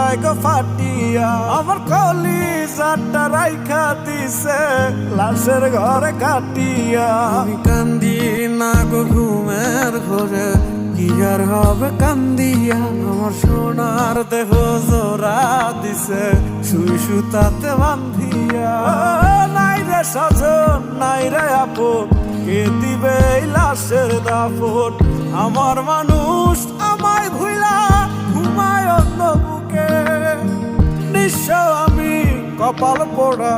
যায় গো ফাটিয়া, আমার কলিজাটা রাইখা দিছে লাশের ঘরে কাটিয়া। আমি কান্দি না গো ঘুমের ঘরে, কি আর হবে কান্দিয়া, আমার সোনার দেহ জোড়া দিছে সুই সুতাতে বান্ধিয়া। নাই রে সজন নাই রে আপন, কে দিবে এই লাশের দাফন, আমার মানুষ আমায় ভুইলা ঘুমায় অন্য বুকে। নিঃস্ব আমি কপাল পোড়া,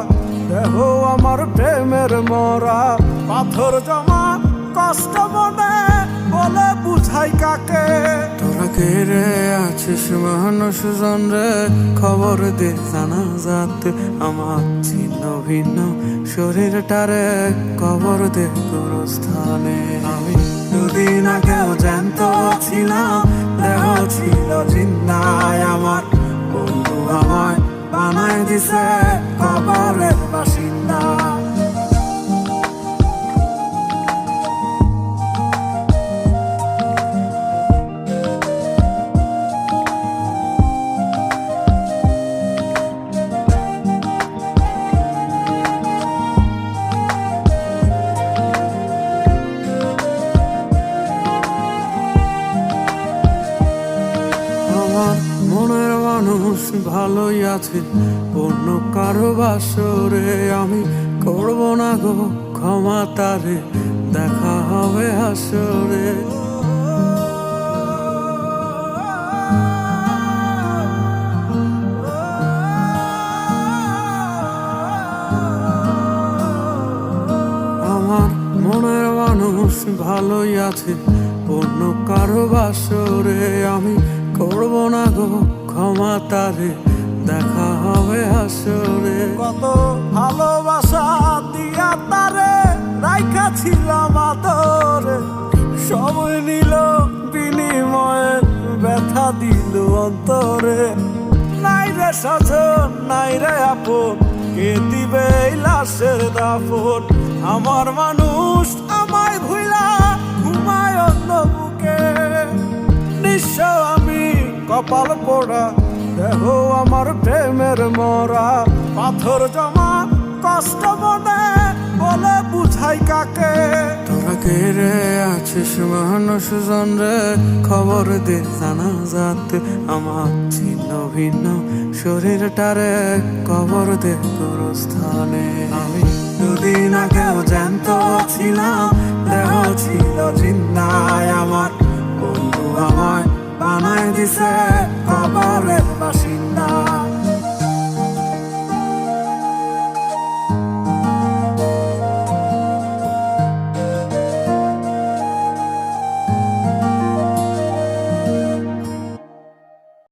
দেহ আমার প্রেমের মরা, পাথর জমা কষ্ট মনে বলে বুঝাই কাকে। তোরা কে রে আছিস মানুষ জন রে, খবর দে জানা যাতে আমার ছিন্ন ভিন্ন শরীরটারে কবর দে গোরস্থানে। আমি দুদিন আগেও জ্যান্ত ছিলাম, দেহ ছিল জিন্নায় আমার, বন্ধু আমায় বানায় দিছে কবরের বাসিন্দা। মনের মানুষ ভালোই আছে, অন্য কারো বাসরে আমি করব না গো ক্ষমা তারে, দেখা হবে হাসরে। আমার মনের মানুষ ভালোই আছে, অন্য কারো বাসরে আমি করব না গো ক্ষমা তারে, দেখা হবে হাসরে। কত ভালোবাসা দিয়া তারে রাইখা ছিলাম আদরে, সময় নিল বিনিময়ে ব্যথা দিল অন্তরে। নাই রে সজন নাই রে আপন, কে দিবে এই লাশের দাফন, আমার মানুষ আমায় ভুইলা ঘুমায় অন্য বুকে। নিঃস্ব আমি কপাল পোড়া, দেহ আমার প্রেমের মরা, পাথর জমা কষ্ট মনে বলে বুঝাই কাকে। তোরা কে রে আছিস মানুষ জন রে, খবর দে জানা যাতে আমার ছিন্ন ভিন্ন শরীরটারে কবর দে গোরস্থানে। আমি দুদিন আগেও জ্যান্ত ছিলাম, দেহ ছিল জিন্নায় আমার, বন্ধু আমায় বানায় দিছে